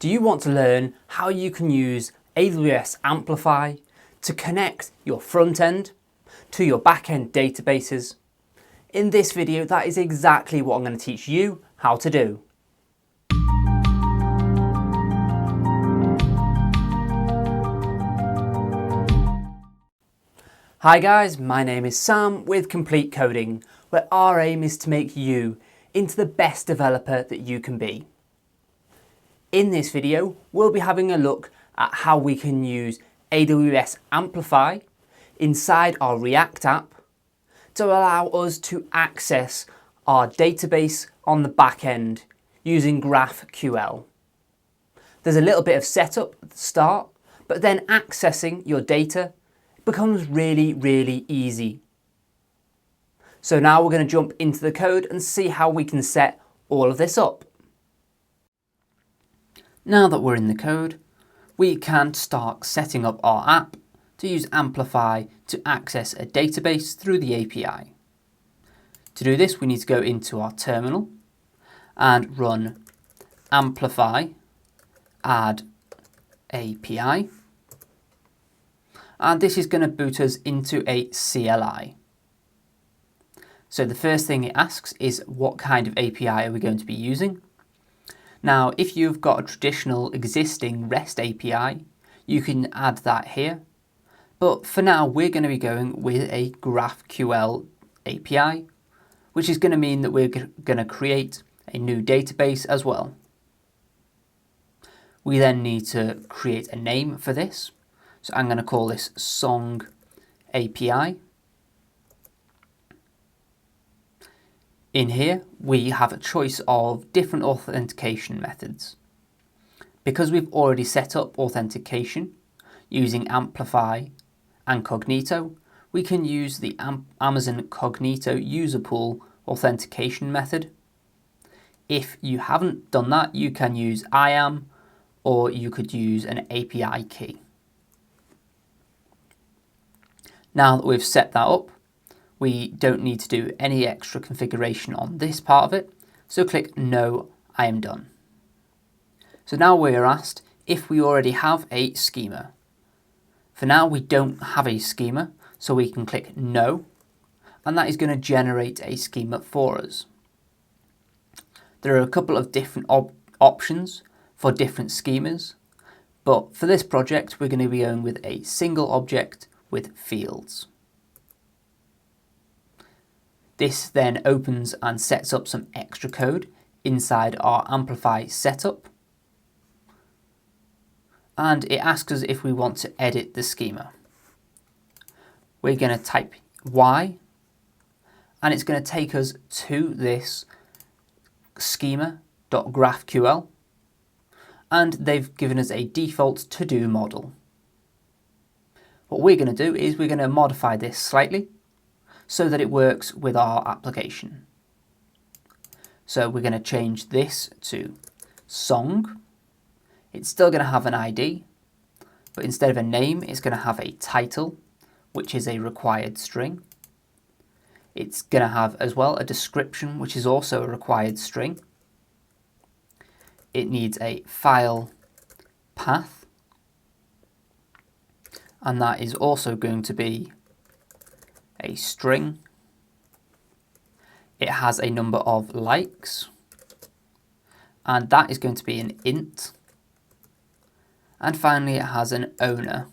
Do you want to learn how you can use AWS Amplify to connect your front end to your back-end databases? In this video, that is exactly what I'm going to teach you how to do. Hi guys, my name is Sam with Complete Coding, where our aim is to make you into the best developer that you can be. In this video, we'll be having a look at how we can use AWS Amplify inside our React app to allow us to access our database on the back end using GraphQL. There's a little bit of setup at the start, but then accessing your data becomes really easy. So now we're going to jump into the code and see how we can set all of this up. Now that we're in the code, we can start setting up our app to use Amplify to access a database through the API. To do this, we need to go into our terminal and run Amplify add API. And this is going to boot us into a CLI. So the first thing it asks is what kind of API are we going to be using? Now, if you've got a traditional existing REST API, you can add that here. But for now, we're going to be going with a GraphQL API, which is going to mean that we're going to create a new database as well. We then need to create a name for this. So I'm going to call this Song API. In here, we have a choice of different authentication methods. Because we've already set up authentication using Amplify and Cognito, we can use the Amazon Cognito user pool authentication method. If you haven't done that, you can use IAM or you could use an API key. Now that we've set that up, we don't need to do any extra configuration on this part of it, so click No, I am done. So now we're asked if we already have a schema. For now we don't have a schema, so we can click No, and that is going to generate a schema for us. There are a couple of different options for different schemas, but for this project we're going to be going with a single object with fields. This then opens and sets up some extra code inside our Amplify setup. And it asks us if we want to edit the schema. We're going to type Y, and it's going to take us to this schema.graphql, and they've given us a default to-do model. What we're going to do is we're going to modify this slightly so that it works with our application. So we're going to change this to song. It's still going to have an ID, but instead of a name, it's going to have a title, which is a required string. It's going to have as well a description, which is also a required string. It needs a file path, and that is also going to be a string. It has a number of likes, and that is going to be an int. And finally it has an owner,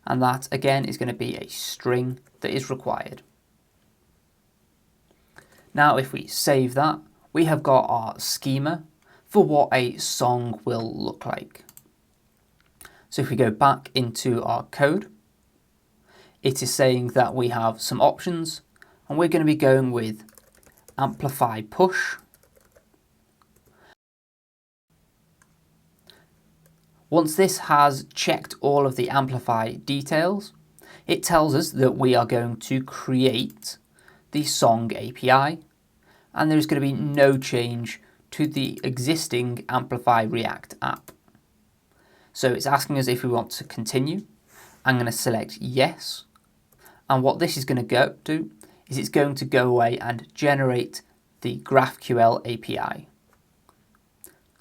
and that again is going to be a string that is required. Now if we save that, we have got our schema for what a song will look like. So if we go back into our code, it is saying that we have some options, and we're going to be going with Amplify push. Once this has checked all of the Amplify details, it tells us that we are going to create the Song API, and there's going to be no change to the existing Amplify React app. So it's asking us if we want to continue. I'm going to select yes. And what this is going to do is it's going to go away and generate the GraphQL API.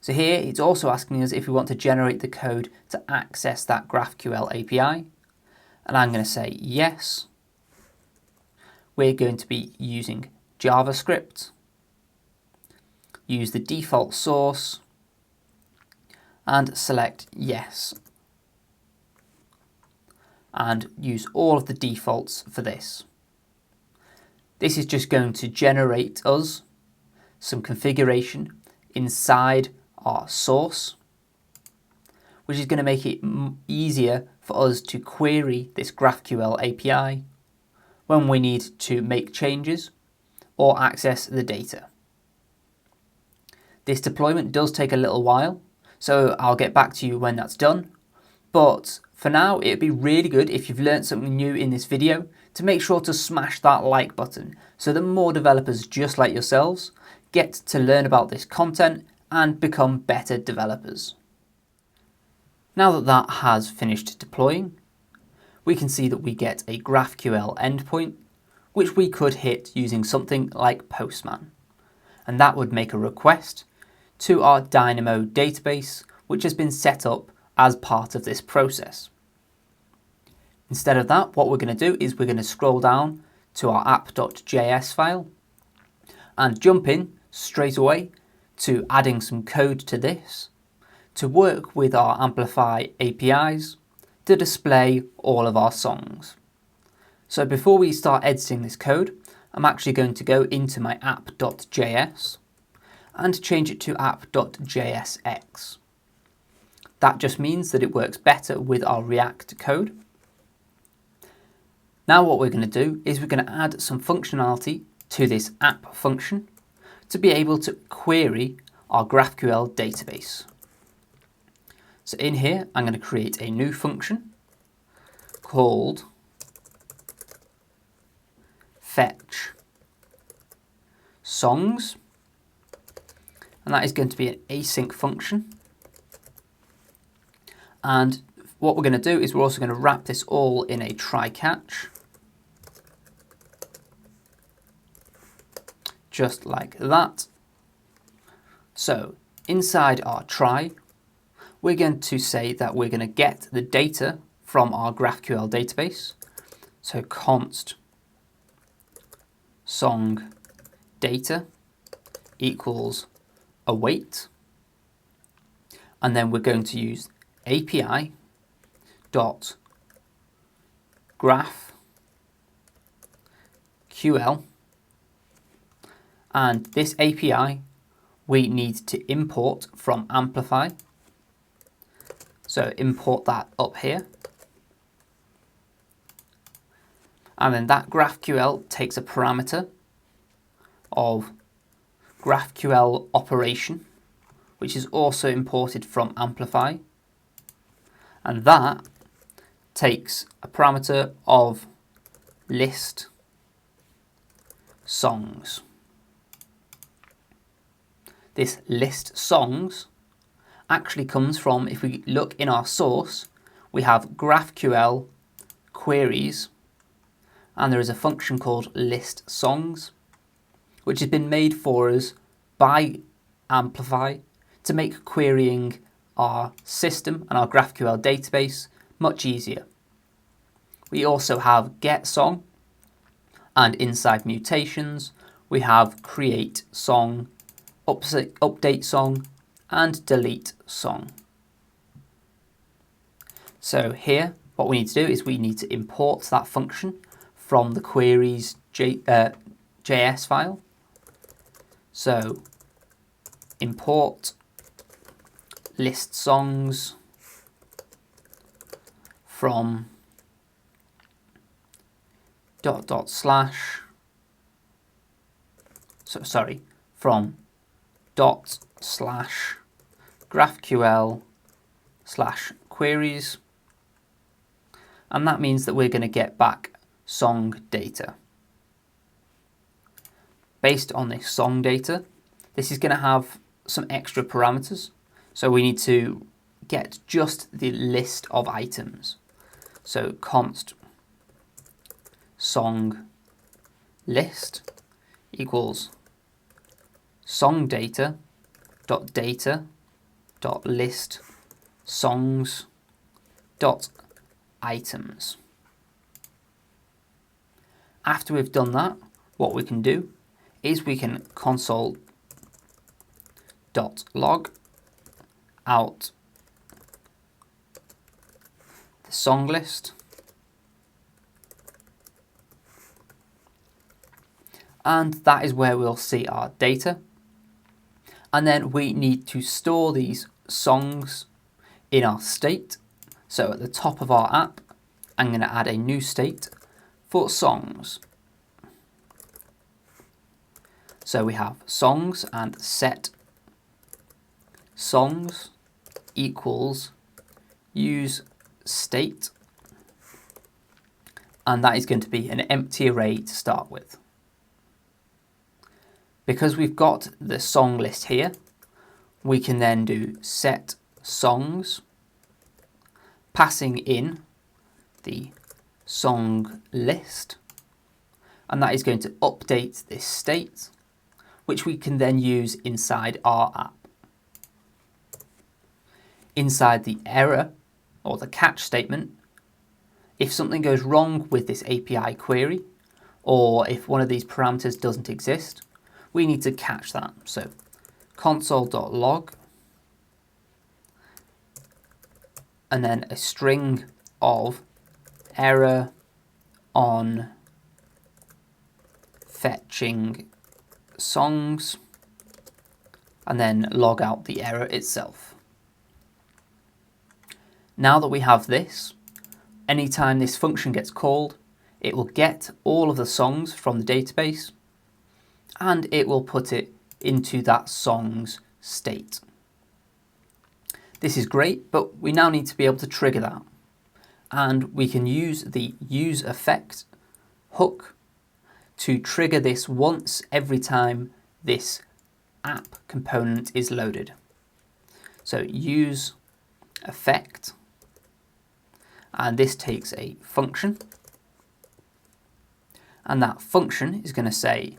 So here it's also asking us if we want to generate the code to access that GraphQL API. And I'm going to say yes. We're going to be using JavaScript, use the default source, and select yes. And use all of the defaults for this. This is just going to generate us some configuration inside our source, which is going to make it easier for us to query this GraphQL API when we need to make changes or access the data. This deployment does take a little while, so I'll get back to you when that's done. But for now, it'd be really good if you've learned something new in this video to make sure to smash that like button so that more developers just like yourselves get to learn about this content and become better developers. Now that that has finished deploying, we can see that we get a GraphQL endpoint, which we could hit using something like Postman. And that would make a request to our Dynamo database, which has been set up as part of this process. Instead of that, what we're going to do is we're going to scroll down to our app.js file and jump in straight away to adding some code to this to work with our Amplify APIs to display all of our songs. So before we start editing this code, I'm actually going to go into my app.js and change it to app.jsx. That just means that it works better with our React code. Now what we're going to do is we're going to add some functionality to this app function to be able to query our GraphQL database. So in here, I'm going to create a new function called fetch songs, and that is going to be an async function. And what we're going to do is we're also going to wrap this all in a try-catch, just like that. So inside our try, we're going to say that we're going to get the data from our GraphQL database. So const song data equals await. And then we're going to use API dot GraphQL. And this API we need to import from Amplify. So import that up here. And then that GraphQL takes a parameter of GraphQL operation, which is also imported from Amplify. And that takes a parameter of list songs. This list songs actually comes from, if we look in our source, we have GraphQL queries, and there is a function called list songs, which has been made for us by Amplify to make querying our system and our GraphQL database much easier. We also have get song, and inside mutations we have create song, update song, and delete song. So here what we need to do is we need to import that function from the queries JS file. So import list songs from from ./GraphQL/queries, and that means that we're going to get back song data. Based on this song data, this is going to have some extra parameters, so we need to get just the list of items. So const song list equals song data dot data list songs items. After we've done that, what we can do is we can console.log out the song list, and that is where we'll see our data. And then we need to store these songs in our state. So at the top of our app, I'm going to add a new state for songs. So we have songs and set songs equals use state, and that is going to be an empty array to start with. Because we've got the song list here, we can then do set songs, passing in the song list, and that is going to update this state, which we can then use inside our app. Inside the error or the catch statement, if something goes wrong with this API query, or if one of these parameters doesn't exist, we need to catch that. So console.log and then a string of error on fetching songs, and then log out the error itself. Now that we have this, anytime this function gets called, it will get all of the songs from the database and it will put it into that song's state. This is great, but we now need to be able to trigger that. And we can use the use effect hook to trigger this once every time this app component is loaded. So use effect, and this takes a function, and that function is going to say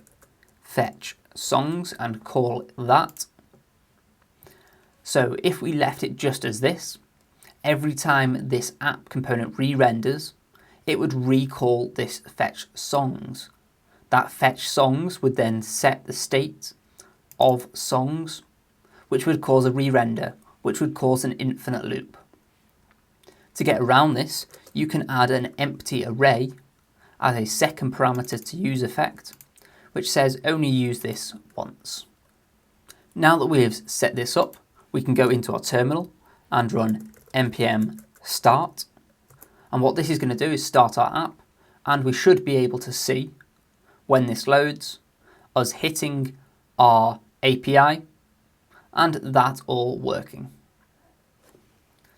fetch songs and call that. So if we left it just as this, every time this app component re-renders, it would recall this fetch songs. That fetch songs would then set the state of songs, which would cause a re-render, which would cause an infinite loop. To get around this, you can add an empty array as a second parameter to use effect, which says only use this once. Now that we have set this up, we can go into our terminal and run npm start. And what this is going to do is start our app, and we should be able to see, when this loads, us hitting our API and that all working.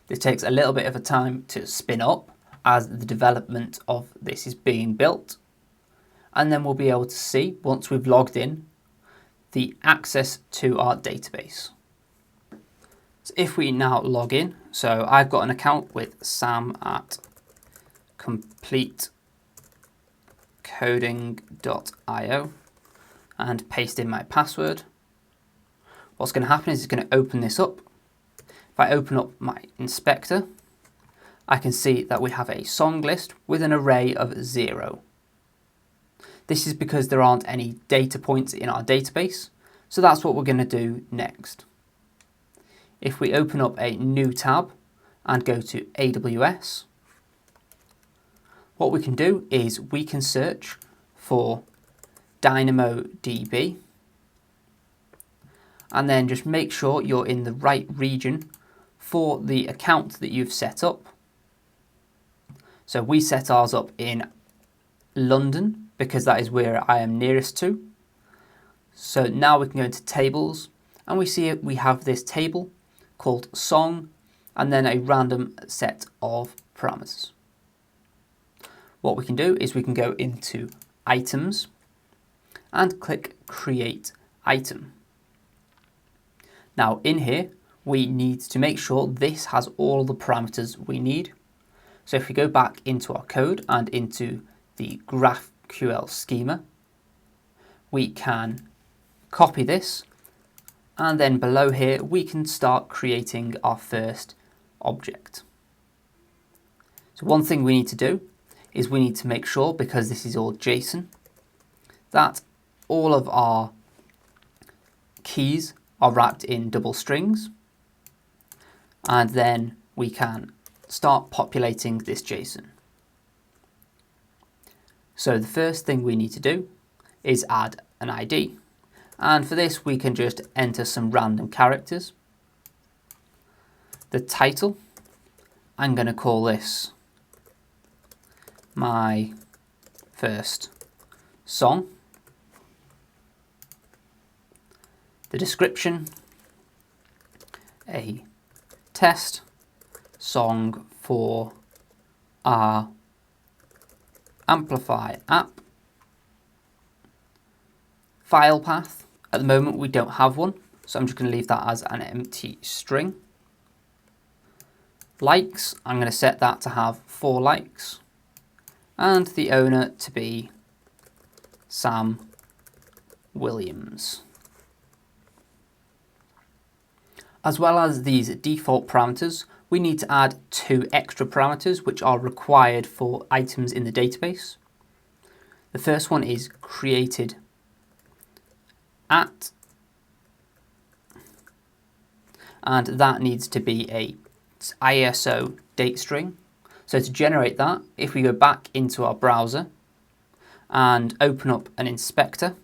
This takes a little bit of a time to spin up as the development of this is being built, and then we'll be able to see, once we've logged in, the access to our database. So if we now log in, so I've got an account with Sam at completecoding.io and paste in my password. What's going to happen is it's going to open this up. If I open up my inspector, I can see that we have a song list with an array of 0. This is because there aren't any data points in our database, so that's what we're going to do next. If we open up a new tab and go to AWS, what we can do is we can search for DynamoDB, and then just make sure you're in the right region for the account that you've set up. So we set ours up in London because that is where I am nearest to. So now we can go into tables, and we see we have this table called song and then a random set of parameters. What we can do is we can go into items and click create item. Now in here, we need to make sure this has all the parameters we need. So if we go back into our code and into the GraphQL schema, we can copy this And then below here, we can start creating our first object. So one thing we need to do is we need to make sure, because this is all JSON, that all of our keys are wrapped in double strings. And then we can start populating this JSON. So the first thing we need to do is add an ID. And for this, we can just enter some random characters. The title, I'm going to call this my first song. The description, a test song for our Amplify app. File path, at the moment we don't have one, so I'm just going to leave that as an empty string. Likes, I'm going to set that to have 4 likes. And the owner to be Sam Williams. As well as these default parameters, we need to add 2 extra parameters which are required for items in the database. The first one is created at, and that needs to be a ISO date string. So to generate that, if we go back into our browser and open up an inspector,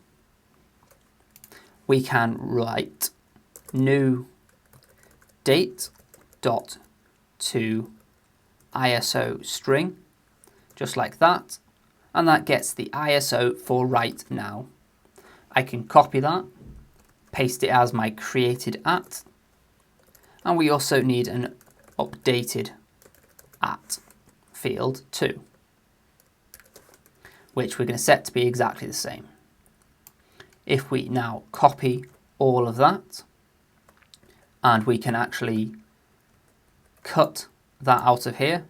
we can write new date dot to ISO string, just like that, and that gets the ISO for right now. I can copy that, paste it as my created at, and we also need an updated at field too, which we're going to set to be exactly the same. If we now copy all of that, and we can actually cut that out of here,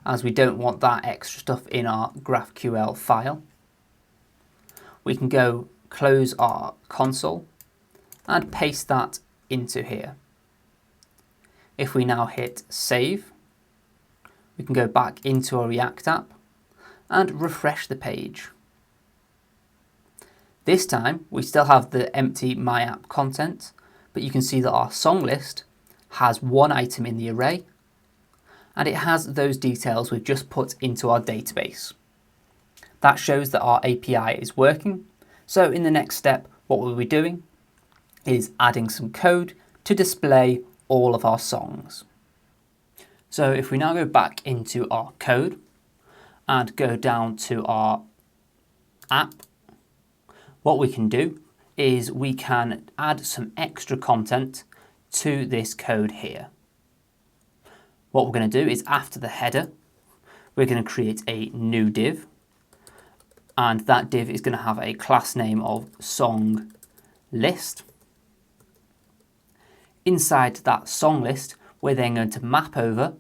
as we don't want that extra stuff in our GraphQL file. We can go close our console and paste that into here. If we now hit save, we can go back into our React app and refresh the page. This time we still have the empty my app content, but you can see that our song list has 1 item in the array, and it has those details we've just put into our database. That shows that our API is working. So in the next step, what we'll be doing is adding some code to display all of our songs. So if we now go back into our code and go down to our app, what we can do is we can add some extra content to this code here. What we're going to do is after the header, we're going to create a new div, and that div is going to have a class name of song list. Inside that song list, we're then going to map over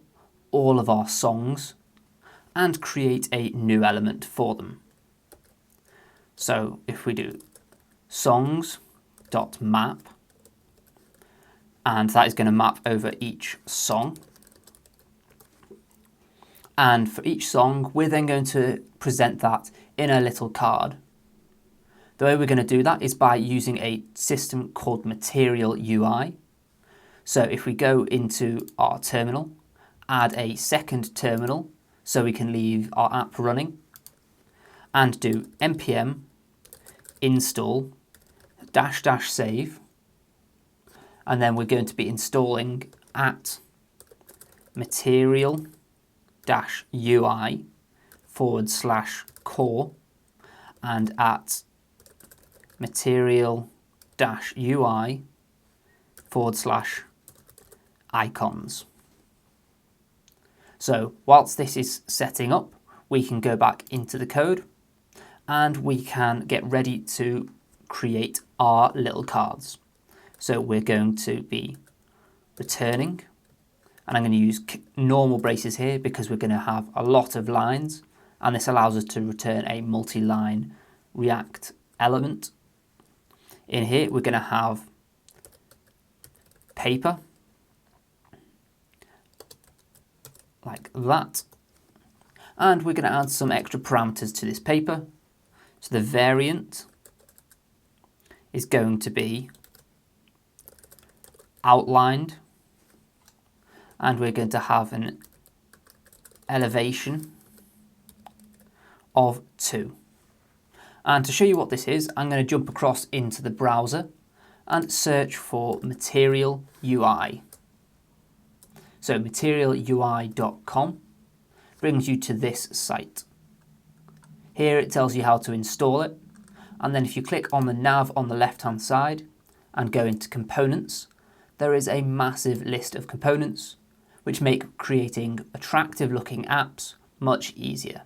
all of our songs and create a new element for them. So if we do songs.map, and that is going to map over each song. And for each song, we're then going to present that in a little card. The way we're going to do that is by using a system called Material UI. So if we go into our terminal, add a second terminal so we can leave our app running, and do npm install --save, and then we're going to be installing at material UI /core and at material UI /icons. So whilst this is setting up, we can go back into the code and we can get ready to create our little cards. So we're going to be returning, and I'm going to use normal braces here because we're going to have a lot of lines, and this allows us to return a multi-line React element. In here we're going to have paper, like that. And we're going to add some extra parameters to this paper. So the variant is going to be outlined, and we're going to have an elevation of 2. And to show you what this is, I'm going to jump across into the browser and search for Material UI. So materialui.com brings you to this site. Here it tells you how to install it, and then if you click on the nav on the left hand side and go into components, there is a massive list of components which make creating attractive looking apps much easier.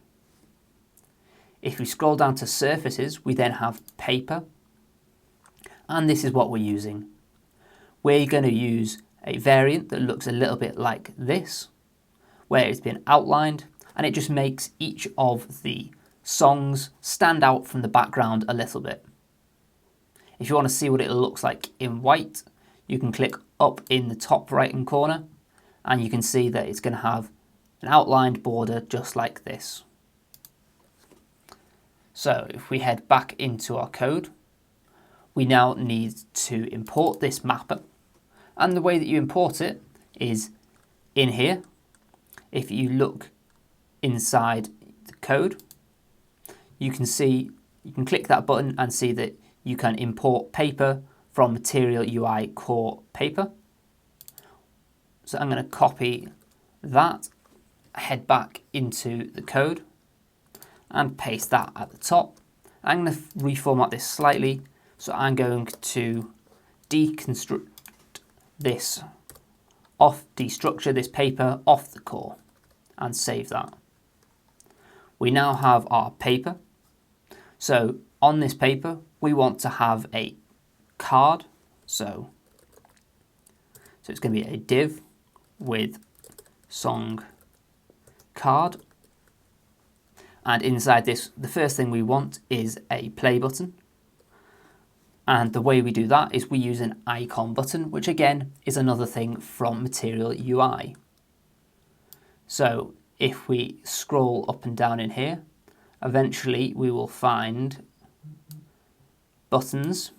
If we scroll down to surfaces, we then have paper, and this is what we're using. We're going to use a variant that looks a little bit like this, where it's been outlined, and it just makes each of the songs stand out from the background a little bit. If you want to see what it looks like in white, you can click up in the top right hand corner, and you can see that it's going to have an outlined border just like this. So if we head back into our code, we now need to import this mapper. And the way that you import it is in here. If you look inside the code, you can click that button and see that you can import paper from Material UI core paper. So I'm going to copy that, head back into the code, and paste that at the top. I'm going to reformat this slightly, so I'm going to destructure this paper off the core and save that. We now have our paper. So on this paper, we want to have a card. So it's going to be a div with song card. And inside this, the first thing we want is a play button. And the way we do that is we use an icon button, which again is another thing from Material UI. So if we scroll up and down in here, eventually we will find buttons.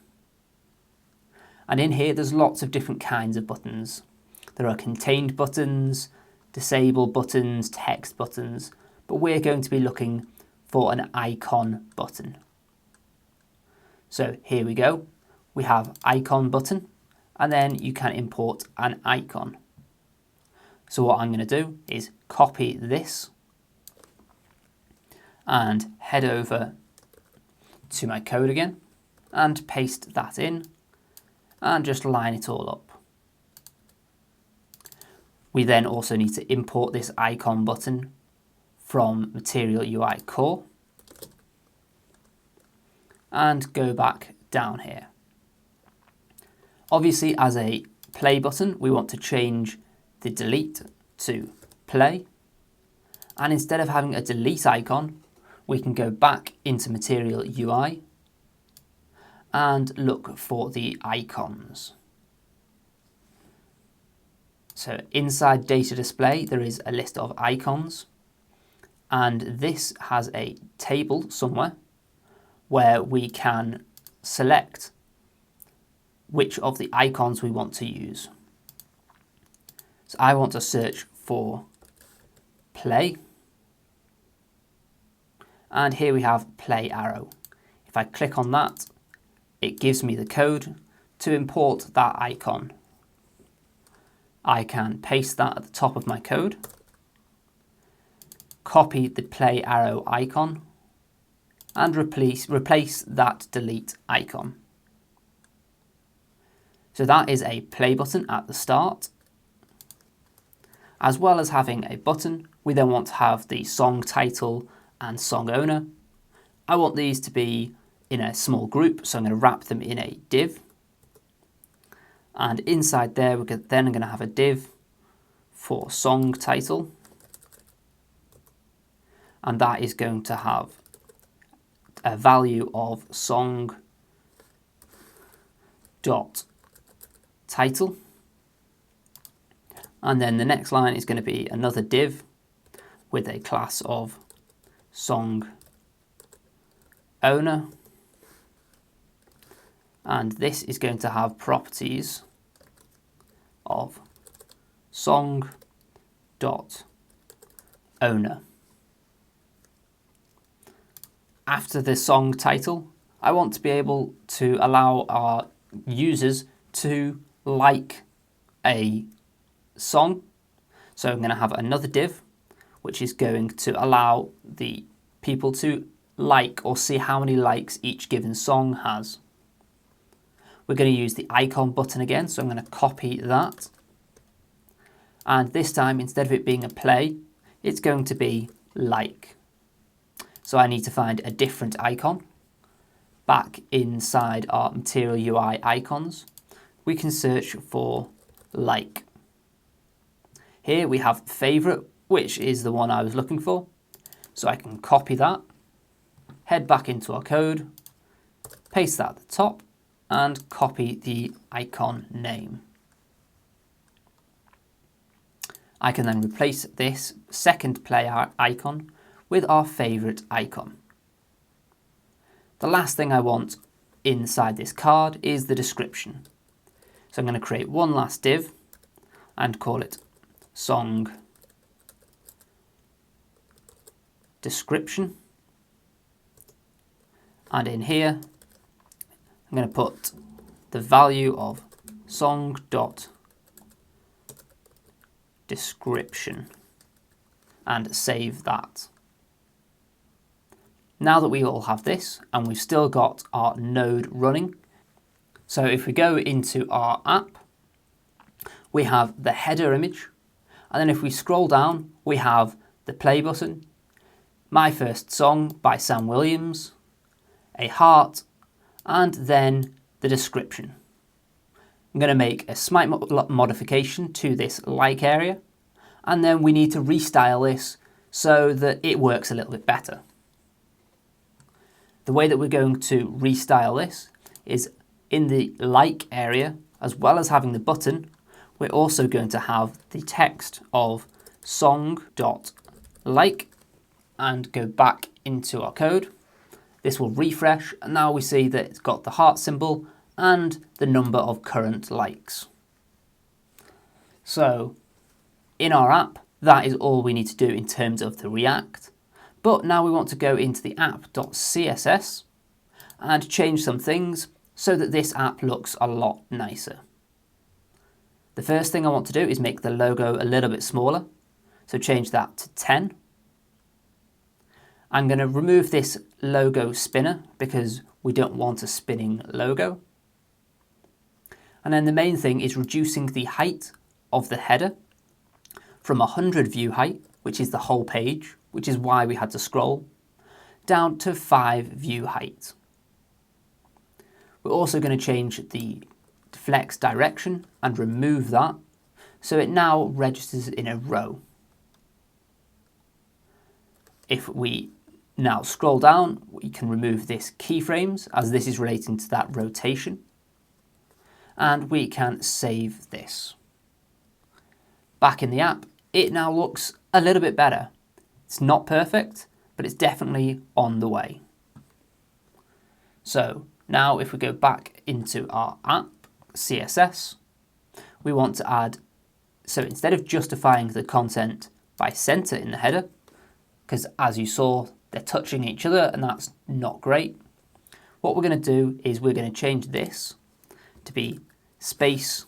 And in here, there's lots of different kinds of buttons. There are contained buttons, disable buttons, text buttons, but we're going to be looking for an icon button. So here we go. We have icon button, and then you can import an icon. So what I'm going to do is copy this and head over to my code again and paste that in and just line it all up. We then also need to import this icon button from Material UI core and go back down here. Obviously, as a play button, we want to change the delete to play. And instead of having a delete icon, we can go back into Material UI and look for the icons. So inside data display, there is a list of icons. And this has a table somewhere where we can select which of the icons we want to use. So I want to search for play. And here we have play arrow. If I click on that, it gives me the code to import that icon. I can paste that at the top of my code, copy the play arrow icon, and replace that delete icon. So that is a play button at the start. As well as having a button, we then want to have the song title and song owner. I want these to be in a small group, so I'm going to wrap them in a div. And inside there, we're then going to have a div for song title. And that is going to have a value of song dot title. And then the next line is going to be another div with a class of song owner. And this is going to have properties of song.owner. After the song title, I want to be able to allow our users to like a song. So I'm going to have another div, which is going to allow the people to like or see how many likes each given song has. We're going to use the icon button again, so I'm going to copy that. And this time, instead of it being a play, it's going to be like. So I need to find a different icon. Back inside our Material UI icons, we can search for like. Here we have favorite, which is the one I was looking for. So I can copy that, head back into our code, paste that at the top, and copy the icon name. I can then replace this second play icon with our favorite icon. The last thing I want inside this card is the description. So I'm going to create one last div and call it song description. And in here, I'm going to put the value of song.description and save that. Now that we all have this, and we've still got our node running, so if we go into our app, we have the header image, and then if we scroll down, we have the play button, My First Song by Sam Williams, a heart, and then the description. I'm going to make a slight modification to this like area, and then we need to restyle this so that it works a little bit better. The way that we're going to restyle this is in the like area, as well as having the button, we're also going to have the text of song.like and go back into our code. This will refresh, and now we see that it's got the heart symbol and the number of current likes. So in our app, that is all we need to do in terms of the React. But now we want to go into the app.css and change some things so that this app looks a lot nicer. The first thing I want to do is make the logo a little bit smaller. So change that to 10. I'm going to remove this logo spinner because we don't want a spinning logo. And then the main thing is reducing the height of the header from 100 view height, which is the whole page, which is why we had to scroll, down to 5 view height. We're also going to change the flex direction and remove that, so it now registers in a row. If we now scroll down, we can remove this keyframes, as this is relating to that rotation, and we can save this. Back in the app, it now looks a little bit better. It's not perfect, but it's definitely on the way. So now if we go back into our app, CSS, we want to add, so instead of justifying the content by center in the header, because as you saw, they're touching each other and that's not great, what we're going to do is we're going to change this to be space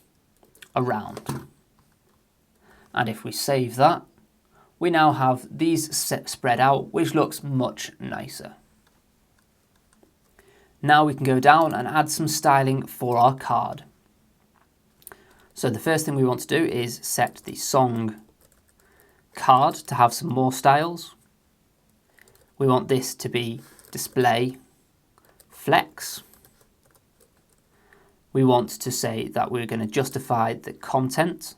around. And if we save that, we now have these spread out, which looks much nicer. Now we can go down and add some styling for our card. So the first thing we want to do is set the song card to have some more styles. We want this to be display flex. We want to say that we're going to justify the content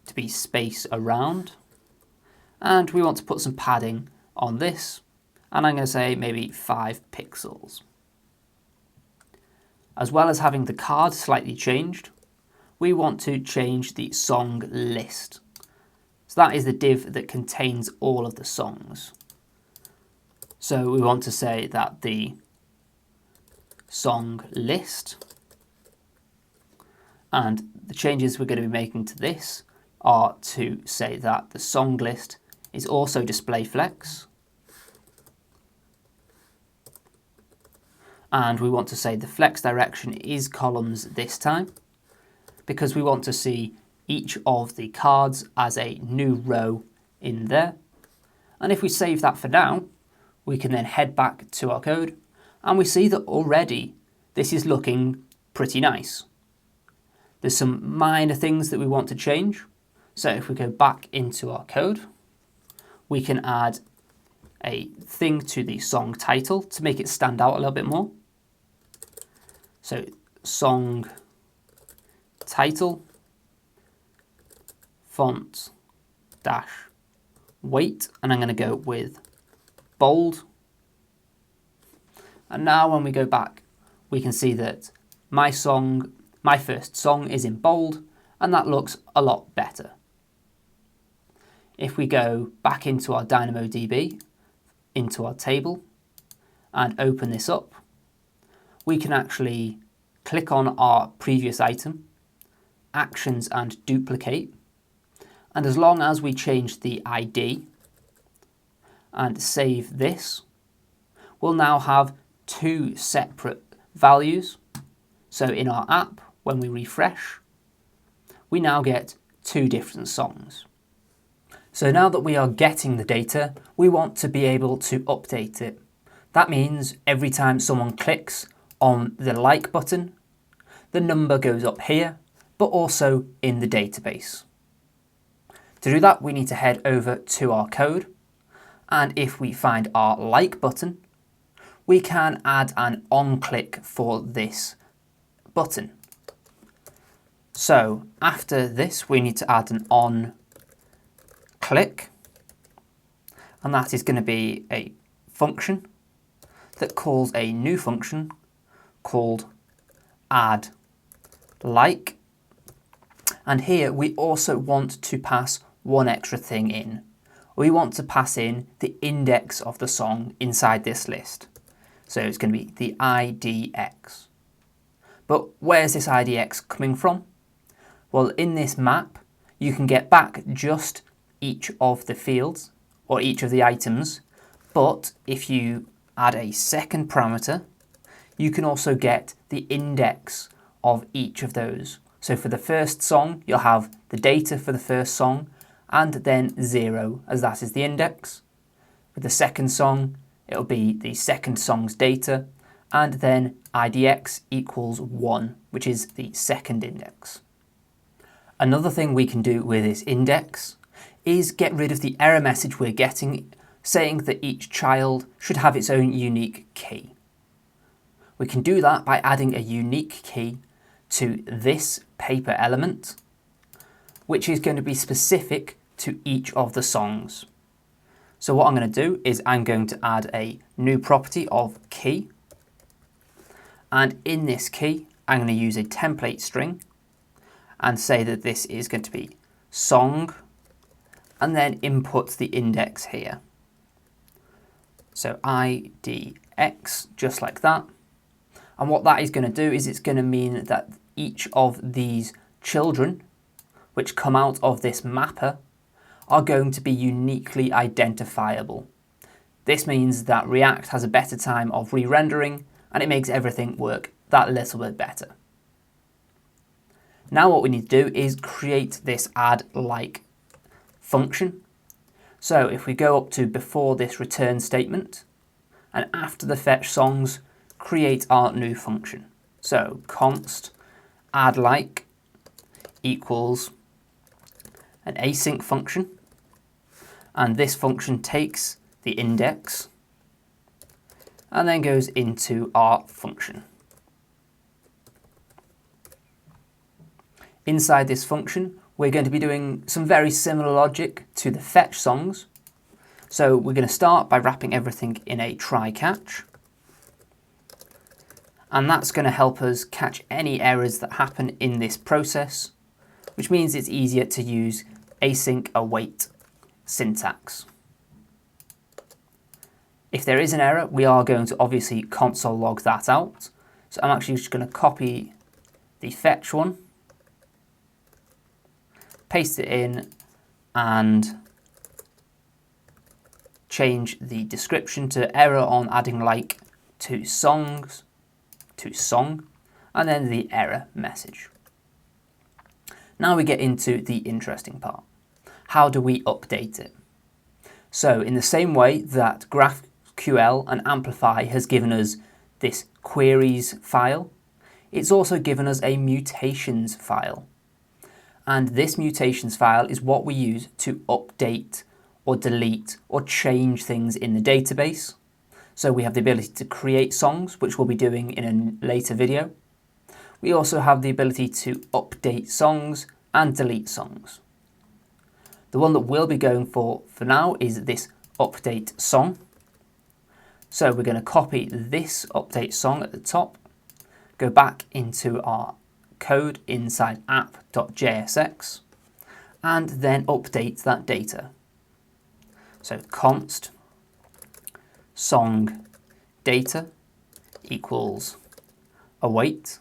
to be space around. And we want to put some padding on this. And I'm going to say maybe 5 pixels. As well as having the card slightly changed, we want to change the song list. So that is the div that contains all of the songs. So we want to say that the song list, and the changes we're going to be making to this are to say that the song list is also display flex, and we want to say the flex direction is columns this time, because we want to see each of the cards as a new row in there. And if we save that for now, we can then head back to our code, and we see that already this is looking pretty nice. There's some minor things that we want to change. So if we go back into our code, we can add a thing to the song title to make it stand out a little bit more. So song title font dash weight, and I'm going to go with bold. And now when we go back, we can see that my first song is in bold, and that looks a lot better. If we go back into our DynamoDB, into our table, and open this up, we can actually click on our previous item, actions and duplicate, and as long as we change the ID and save this, we'll now have two separate values. So in our app, when we refresh, we now get two different songs. So now that we are getting the data, we want to be able to update it. That means every time someone clicks on the like button, the number goes up here, but also in the database. To do that, we need to head over to our code, and if we find our like button, we can add an on-click for this button. So after this, we need to add an on-click, and that is going to be a function that calls a new function called add like. And here we also want to pass one extra thing in. We want to pass in the index of the song inside this list. So it's going to be the IDX. But where's this IDX coming from? Well, in this map, you can get back just each of the fields or each of the items. But if you add a second parameter, you can also get the index of each of those. So for the first song, you'll have the data for the first song and then 0, as that is the index. With the second song, it'll be the second song's data, and then IDX equals 1, which is the second index. Another thing we can do with this index is get rid of the error message we're getting saying that each child should have its own unique key. We can do that by adding a unique key to this paper element, which is going to be specific to each of the songs. So what I'm going to do is I'm going to add a new property of key, and in this key I'm going to use a template string and say that this is going to be song, and then input the index here. So IDX, just like that. And what that is going to do is it's going to mean that each of these children, which come out of this mapper, are going to be uniquely identifiable. This means that React has a better time of re-rendering, and it makes everything work that little bit better. Now what we need to do is create this add like function. So if we go up to before this return statement, and after the fetch songs, create our new function. So const add like equals an async function, and this function takes the index and then goes into our function. Inside this function, we're going to be doing some very similar logic to the fetch songs. So we're going to start by wrapping everything in a try catch. And that's going to help us catch any errors that happen in this process, which means it's easier to use async await. syntax. If there is an error, we are going to obviously console log that out. So I'm actually just going to copy the fetch one, paste it in, and change the description to error on adding like to songs to song, and then the error message. Now we get into the interesting part. How do we update it? So in the same way that GraphQL and Amplify has given us this queries file, it's also given us a mutations file. And this mutations file is what we use to update or delete or change things in the database. So we have the ability to create songs, which we'll be doing in a later video. We also have the ability to update songs and delete songs. The one that we'll be going for now is this update song. So we're going to copy this update song at the top, go back into our code inside app.jsx, and then update that data. So const song data equals await,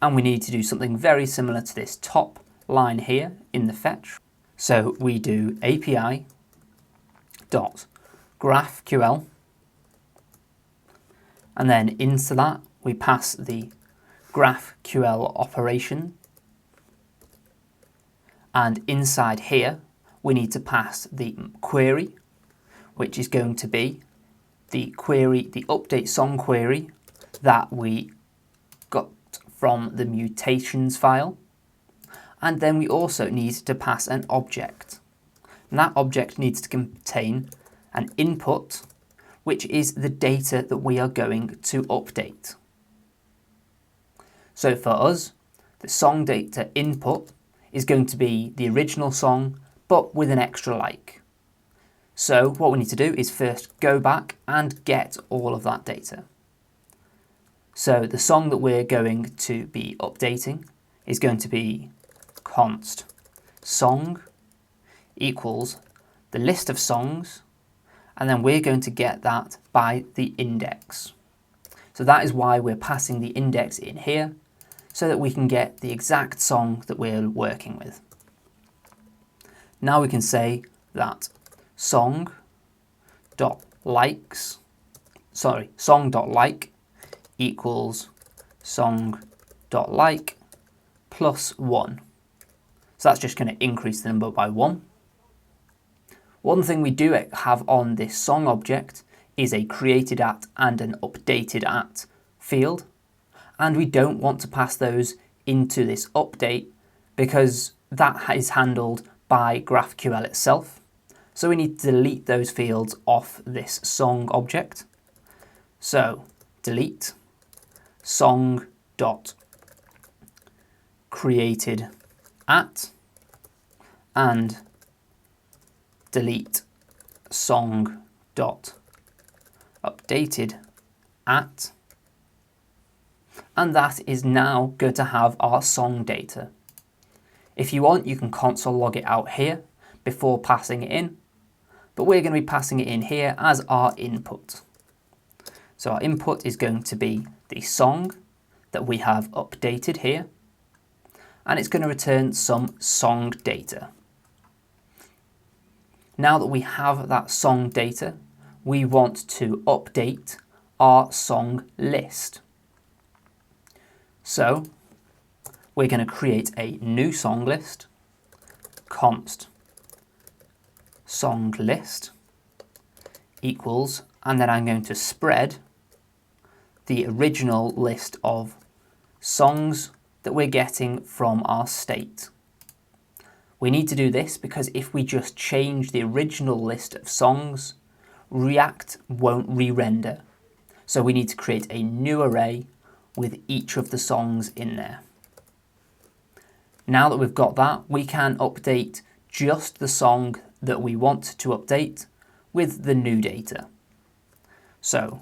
and we need to do something very similar to this top line here in the fetch. So we do API dot GraphQL, and then into that we pass the GraphQL operation, and inside here we need to pass the query, which is going to be the query, the update song query that we got from the mutations file. And then we also need to pass an object. And that object needs to contain an input, which is the data that we are going to update. So for us, the song data input is going to be the original song, but with an extra like. So what we need to do is first go back and get all of that data. So the song that we're going to be updating is going to be const song equals the list of songs, and then we're going to get that by the index. So that is why we're passing the index in here, so that we can get the exact song that we're working with. Now we can say that song.like equals song.like plus 1. So that's just going to increase the number by 1. One thing we do have on this song object is a created at and an updated at field, and we don't want to pass those into this update because that is handled by GraphQL itself. So we need to delete those fields off this song object. So delete song.created at and delete song.updated at, and that is now going to have our song data. If you want, you can console log it out here before passing it in, but we're going to be passing it in here as our input. So our input is going to be the song that we have updated here, and it's going to return some song data. Now that we have that song data, we want to update our song list. So we're going to create a new song list, const song list equals, and then I'm going to spread the original list of songs that we're getting from our state. We need to do this because if we just change the original list of songs, React won't re-render. So we need to create a new array with each of the songs in there. Now that we've got that, we can update just the song that we want to update with the new data. So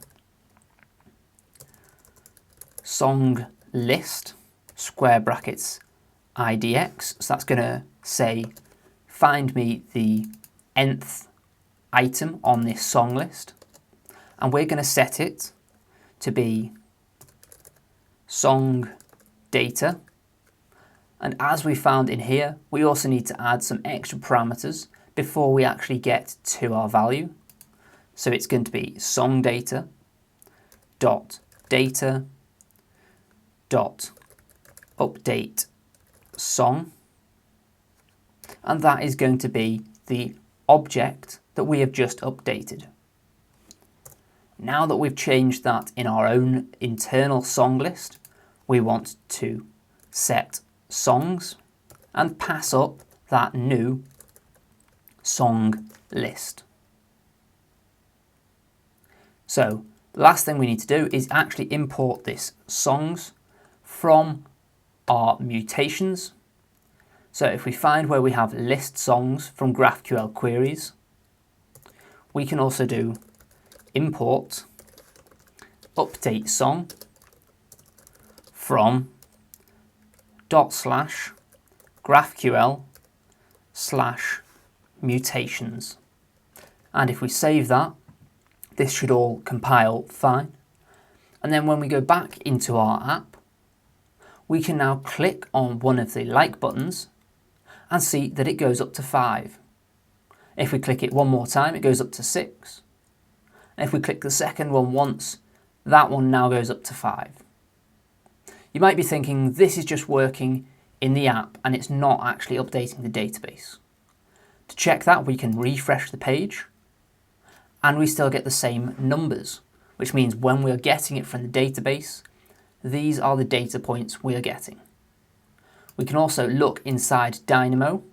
song list, square brackets, IDX, so that's going to say find me the nth item on this song list, and we're going to set it to be song data. And as we found in here, we also need to add some extra parameters before we actually get to our value. So it's going to be song data dot update song, and that is going to be the object that we have just updated. Now that we've changed that in our own internal song list, we want to set songs and pass up that new song list. So the last thing we need to do is actually import this songs from our mutations. So if we find where we have list songs from GraphQL queries, we can also do import update song from /GraphQL/mutations. And if we save that, this should all compile fine. And then when we go back into our app, we can now click on one of the like buttons and see that it goes up to 5. If we click it one more time, it goes up to 6. And if we click the second one once, that one now goes up to 5. You might be thinking this is just working in the app and it's not actually updating the database. To check that, we can refresh the page and we still get the same numbers, which means when we are getting it from the database, these are the data points we are getting. We can also look inside Dynamo,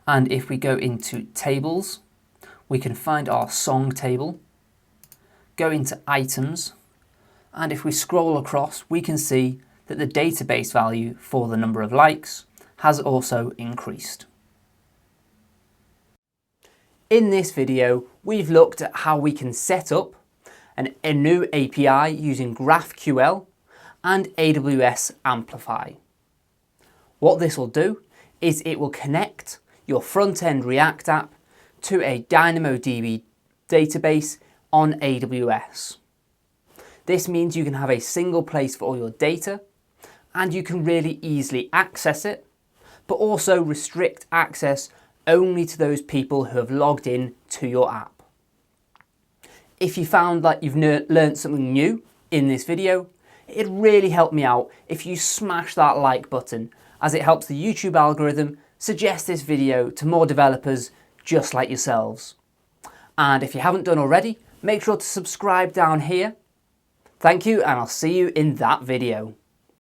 and if we go into tables, we can find our song table, go into items, and if we scroll across, we can see that the database value for the number of likes has also increased. In this video, we've looked at how we can set up a new API using GraphQL and AWS Amplify. What this will do is it will connect your front-end React app to a DynamoDB database on AWS. This means you can have a single place for all your data and you can really easily access it, but also restrict access only to those people who have logged in to your app. If you found that you've learned something new in this video, it'd really help me out if you smash that like button, as it helps the YouTube algorithm suggest this video to more developers just like yourselves. And if you haven't done already, make sure to subscribe down here. Thank you, and I'll see you in that video.